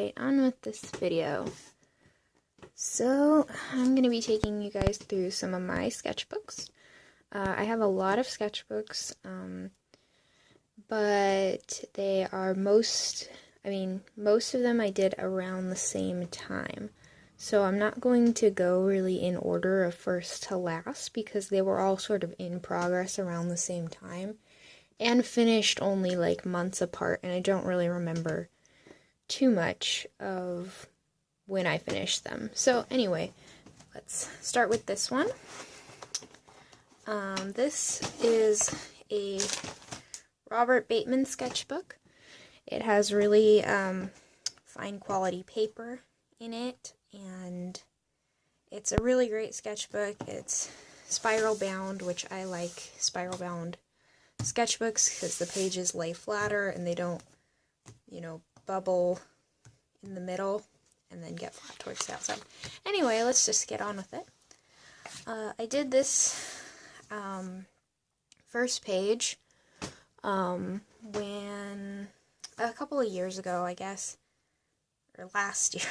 Alright, on with this video. So, I'm going to be taking you guys through some of my sketchbooks. I have a lot of sketchbooks, but they are most of them I did around the same time. So I'm not going to go really in order of first to last because they were all sort of in progress around the same time and finished only like months apart, and I don't really remember too much of when I finished them. So anyway, let's start with this one. This is a Robert Bateman sketchbook. It has really fine quality paper in it, and it's a really great sketchbook. It's spiral bound, which I like spiral bound sketchbooks because the pages lay flatter and they don't, bubble in the middle and then get flat towards the outside. Anyway, let's just get on with it. I did this first page when a couple of years ago, I guess, or last year,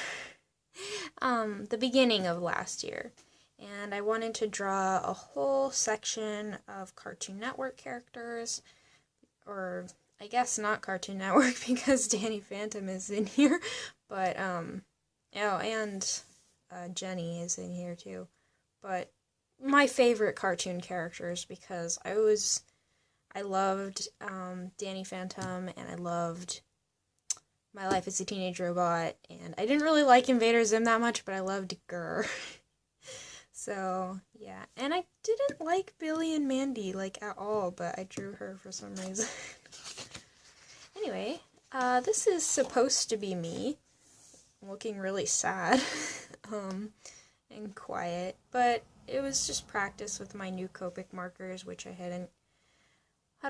the beginning of last year, and I wanted to draw a whole section of Cartoon Network characters, or I guess not Cartoon Network because Danny Phantom is in here, but, and Jenny is in here too, but my favorite cartoon characters because I loved Danny Phantom, and I loved My Life as a Teenage Robot, and I didn't really like Invader Zim that much, but I loved Gurr. So, yeah, and I didn't like Billy and Mandy, at all, but I drew her for some reason. Anyway, this is supposed to be me, looking really sad, and quiet, but it was just practice with my new Copic markers, which I had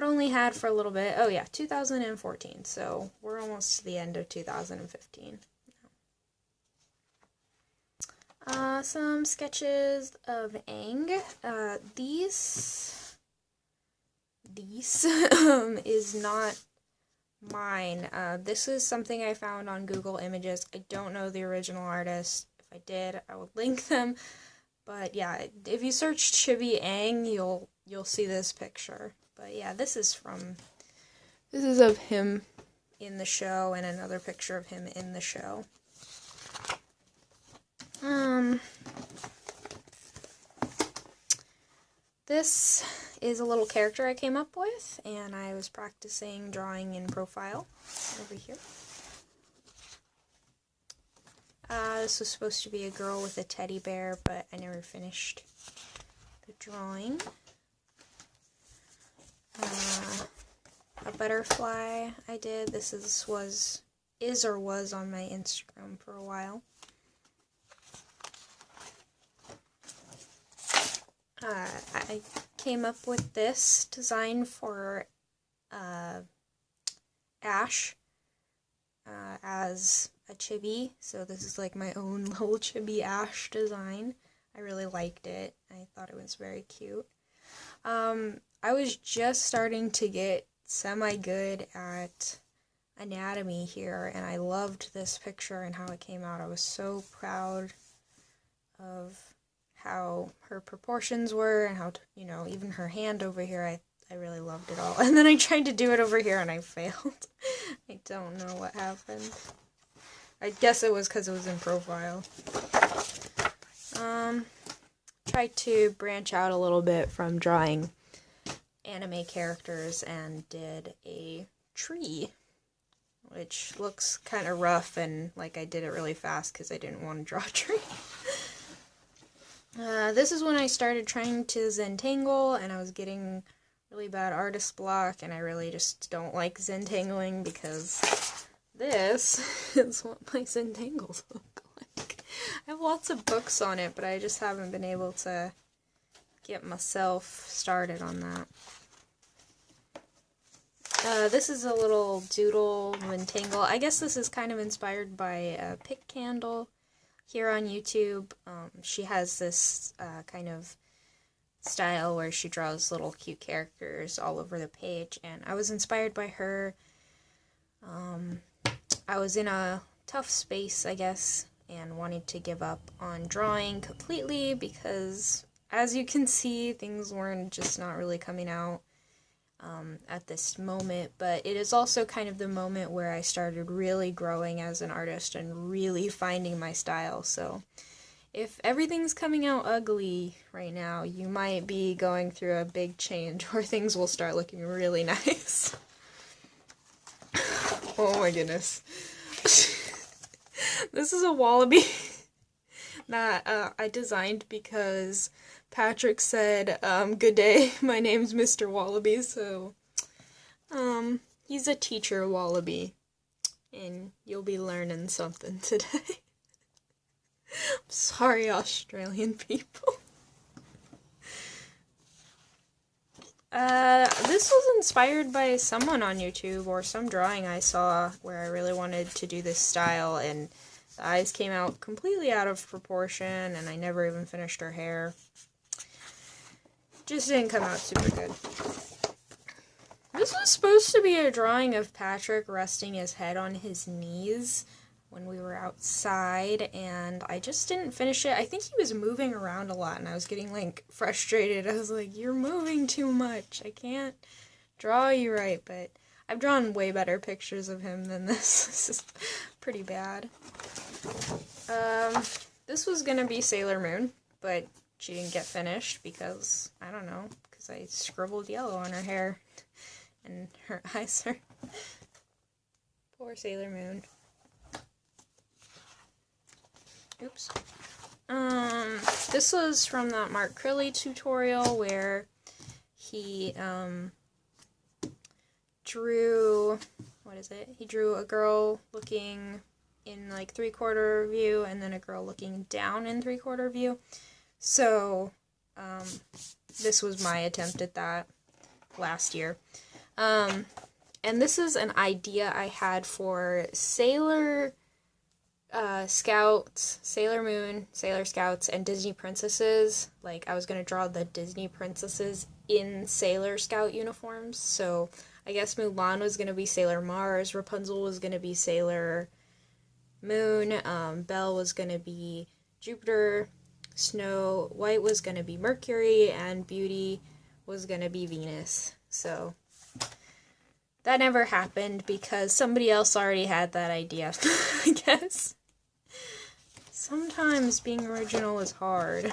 only had for a little bit. Oh yeah, 2014, so we're almost to the end of 2015. Some sketches of Aang. These is not mine. This is something I found on Google Images. I don't know the original artist. If I did, I would link them. But yeah, if you search Chibi Aang, you'll see this picture. But yeah, this is of him in the show, and another picture of him in the show. This is a little character I came up with, and I was practicing drawing in profile over here. This was supposed to be a girl with a teddy bear, but I never finished the drawing. A butterfly I did. This was on my Instagram for a while. I came up with this design for Ash as a chibi, so this is like my own little chibi Ash design. I really liked it. I thought it was very cute. I was just starting to get semi-good at anatomy here, and I loved this picture and how it came out. I was so proud of how her proportions were, and how, even her hand over here, I really loved it all. And then I tried to do it over here, and I failed. I don't know what happened. I guess it was because it was in profile. Tried to branch out a little bit from drawing anime characters and did a tree, which looks kind of rough, and I did it really fast because I didn't want to draw a tree. This is when I started trying to Zentangle, and I was getting really bad artist block, and I really just don't like Zentangling because this is what my Zentangles look like. I have lots of books on it, but I just haven't been able to get myself started on that. This is a little doodle Zentangle. I guess this is kind of inspired by Pick Candle here on YouTube. She has this kind of style where she draws little cute characters all over the page, and I was inspired by her. I was in a tough space, I guess, and wanted to give up on drawing completely because, as you can see, things weren't just not really coming out at this moment, but it is also kind of the moment where I started really growing as an artist and really finding my style. So if everything's coming out ugly right now, you might be going through a big change where things will start looking really nice. Oh my goodness. This is a wallaby that I designed because Patrick said, good day, my name's Mr. Wallaby, so, he's a teacher wallaby, and you'll be learning something today. I'm sorry, Australian people. This was inspired by someone on YouTube, or some drawing I saw where I really wanted to do this style, and the eyes came out completely out of proportion, and I never even finished her hair. Just didn't come out super good. This was supposed to be a drawing of Patrick resting his head on his knees when we were outside, and I just didn't finish it. I think he was moving around a lot, and I was getting, like, frustrated. I was like, you're moving too much. I can't draw you right, but I've drawn way better pictures of him than this. This is pretty bad. This was gonna be Sailor Moon, but she didn't get finished because, I don't know, because I scribbled yellow on her hair, and her eyes are... Poor Sailor Moon. Oops. This was from that Mark Crilly tutorial where he, drew, he drew a girl looking in, like, 3/4 view, and then a girl looking down in 3/4 view. So, this was my attempt at that last year. And this is an idea I had for Sailor Scouts, Sailor Moon, Sailor Scouts, and Disney princesses. Like, I was going to draw the Disney princesses in Sailor Scout uniforms. So, I guess Mulan was going to be Sailor Mars, Rapunzel was going to be Sailor Moon, Belle was going to be Jupiter, Snow White was going to be Mercury, and Beauty was going to be Venus. So, that never happened because somebody else already had that idea, I guess. Sometimes being original is hard.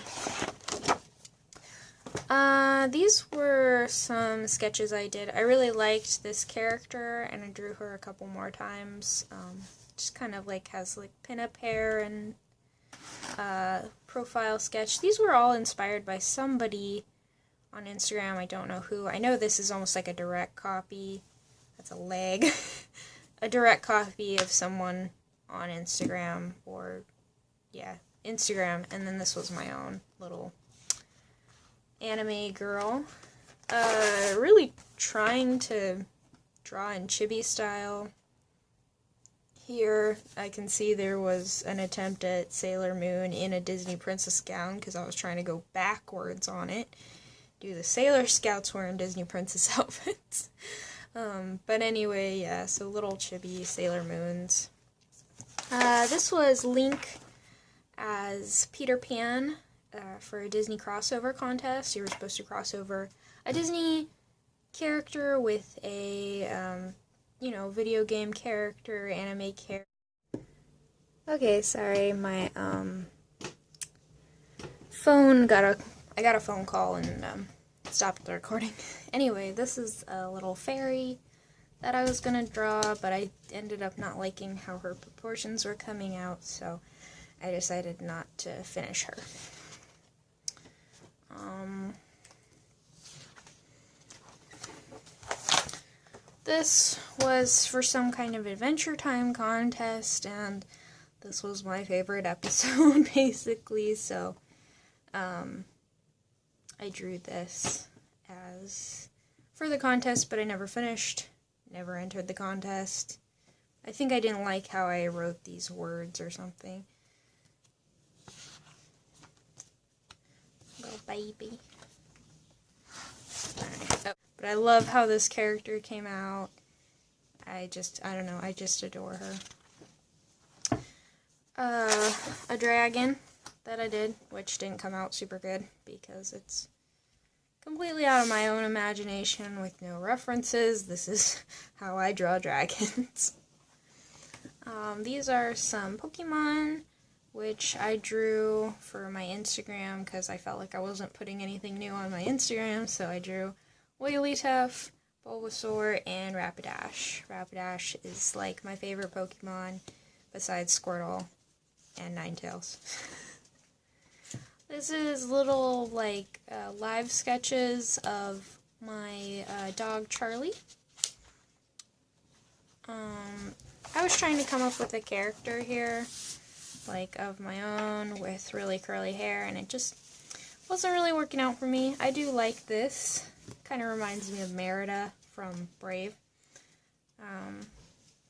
These were some sketches I did. I really liked this character, and I drew her a couple more times. Just kind of like has like pinup hair and profile sketch. These were all inspired by somebody on Instagram. I don't know who. I know this is almost like a direct copy. That's a leg. A direct copy of someone on Instagram, or yeah, Instagram, and then this was my own little anime girl. Really trying to draw in chibi style. Here I can see there was an attempt at Sailor Moon in a Disney princess gown because I was trying to go backwards on it. Do the Sailor Scouts wearing Disney princess outfits. But anyway, yeah, so little chibi Sailor Moons. This was Link as Peter Pan for a Disney crossover contest. You were supposed to cross over a Disney character with a, video game character, anime character. Okay, sorry, my, I got a phone call and, stopped the recording. Anyway, this is a little fairy that I was gonna draw, but I ended up not liking how her proportions were coming out, so I decided not to finish her. This was for some kind of Adventure Time contest, and this was my favorite episode, basically, so, I drew this as for the contest, but I never finished, never entered the contest. I think I didn't like how I wrote these words or something. Little baby. But I love how this character came out. I don't know, I just adore her. a dragon that I did, which didn't come out super good because it's completely out of my own imagination with no references. This is how I draw dragons. These are some Pokemon, which I drew for my Instagram because I felt like I wasn't putting anything new on my Instagram, so I drew Wigglytuff, Bulbasaur, and Rapidash. Rapidash is like my favorite Pokemon besides Squirtle and Ninetales. This is little like live sketches of my dog Charlie. I was trying to come up with a character here, like of my own with really curly hair, and it just wasn't really working out for me. I do like this. Kind of reminds me of Merida from Brave.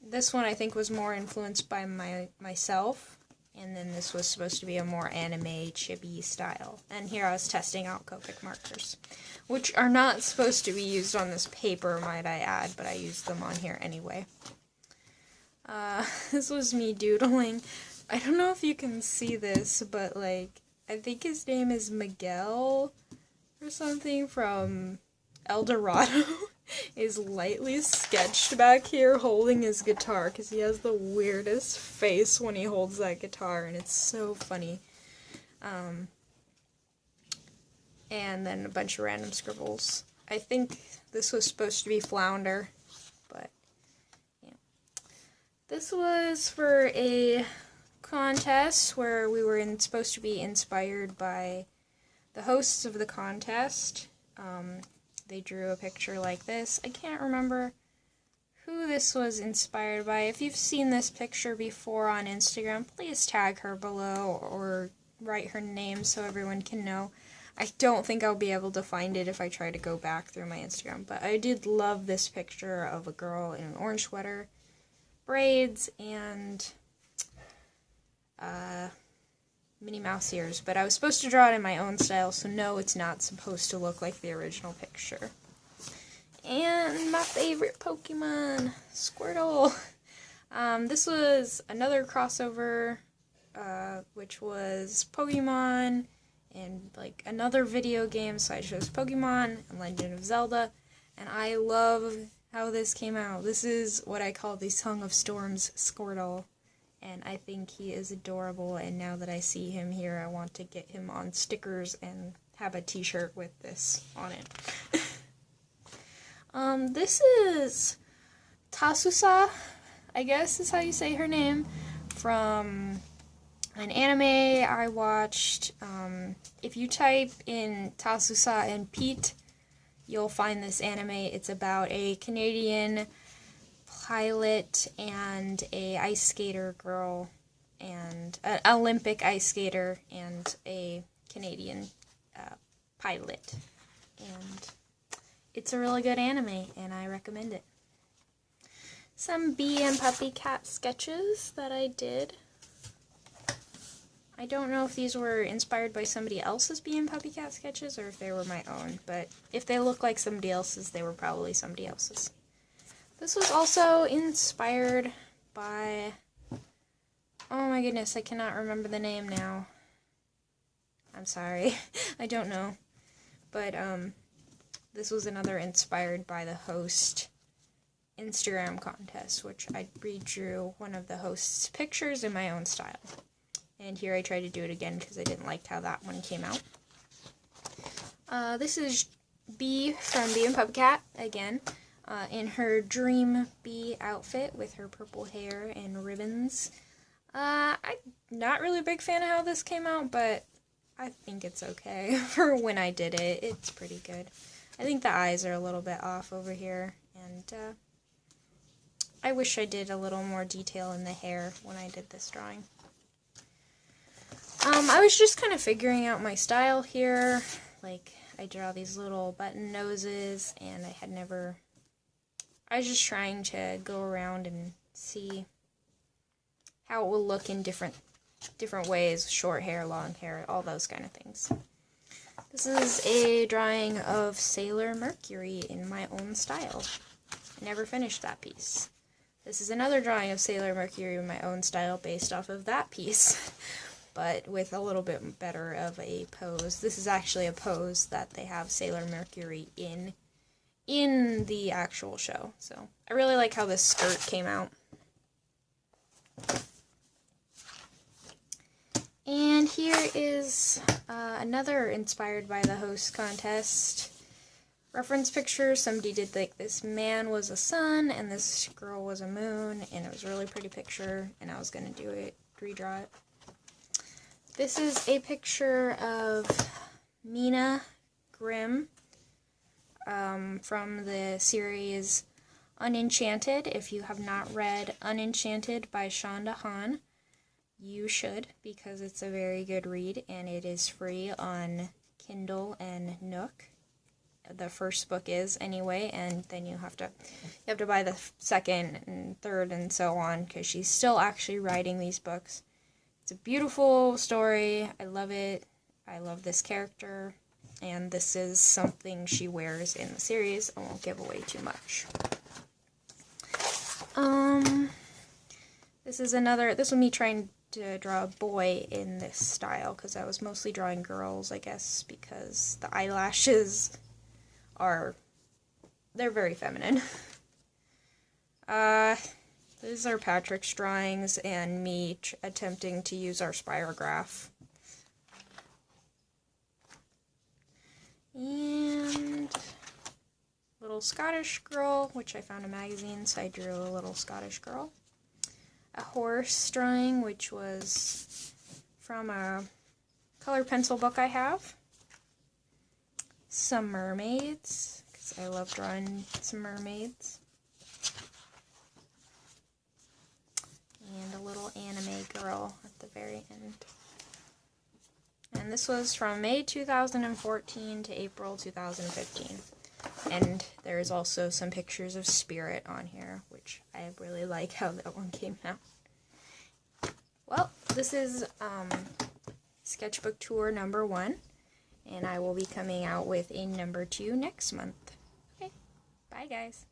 This one I think was more influenced by myself, and then this was supposed to be a more anime chibi style. And here I was testing out Copic markers, which are not supposed to be used on this paper, might I add, but I used them on here anyway. This was me doodling. I don't know if you can see this, but like, I think his name is Miguel or something from El Dorado is lightly sketched back here holding his guitar because he has the weirdest face when he holds that guitar, and it's so funny. And then a bunch of random scribbles. I think this was supposed to be Flounder, but yeah. This was for a contest where we were supposed to be inspired by the hosts of the contest. They drew a picture like this. I can't remember who this was inspired by. If you've seen this picture before on Instagram, please tag her below or write her name so everyone can know. I don't think I'll be able to find it if I try to go back through my Instagram, but I did love this picture of a girl in an orange sweater, braids, and Minnie Mouse ears, but I was supposed to draw it in my own style, so no, it's not supposed to look like the original picture. And my favorite Pokemon, Squirtle. This was another crossover, which was Pokemon and like another video game, so I chose Pokemon and Legend of Zelda, and I love how this came out. This is what I call the Song of Storms Squirtle. And I think he is adorable, and now that I see him here, I want to get him on stickers and have a t-shirt with this on it. This is Tasusa, I guess is how you say her name, from an anime I watched. If you type in Tasusa and Pete, you'll find this anime. It's about a Canadian pilot and a ice skater girl, and an Olympic ice skater and a Canadian pilot, and it's a really good anime and I recommend it. Some bee and puppy cat sketches that I did. I don't know if these were inspired by somebody else's bee and puppy cat sketches or if they were my own, but if they look like somebody else's, they were probably somebody else's. This was also inspired by, oh my goodness, I cannot remember the name now. I'm sorry, I don't know. But this was another inspired by the host Instagram contest, which I redrew one of the host's pictures in my own style. And here I tried to do it again because I didn't like how that one came out. This is Bee from Bee and Puppy Cat again. In her dream bee outfit with her purple hair and ribbons. I'm not really a big fan of how this came out, but I think it's okay for when I did it. It's pretty good. I think the eyes are a little bit off over here, and I wish I did a little more detail in the hair when I did this drawing. I was just kind of figuring out my style here. Like, I draw these little button noses, and I was just trying to go around and see how it will look in different ways, short hair, long hair, all those kind of things. This is a drawing of Sailor Mercury in my own style. I never finished that piece. This is another drawing of Sailor Mercury in my own style based off of that piece, but with a little bit better of a pose. This is actually a pose that they have Sailor Mercury in the actual show. So I really like how this skirt came out. And here is another inspired by the host contest reference picture. Somebody did like this man was a sun and this girl was a moon, and it was a really pretty picture, and I was going to do it, redraw it. This is a picture of Mina Grimm from the series Unenchanted. If you have not read Unenchanted by Shonda Hahn, you should, because it's a very good read, and it is free on Kindle and Nook. The first book is anyway, and then you have to buy the second and third and so on, because she's still actually writing these books. It's a beautiful story. I love it. I love this character, and this is something she wears in the series. I won't give away too much. This was me trying to draw a boy in this style, because I was mostly drawing girls, I guess, because the eyelashes they're very feminine. These are Patrick's drawings and me attempting to use our spirograph. And little Scottish girl, which I found in a magazine, so I drew a little Scottish girl. A horse drawing, which was from a colored pencil book I have. Some mermaids, because I love drawing some mermaids. And a little anime girl at the very end. And this was from May 2014 to April 2015. And there is also some pictures of Spirit on here, which I really like how that one came out. Well, this is Sketchbook Tour number 1. And I will be coming out with a number 2 next month. Okay, bye guys.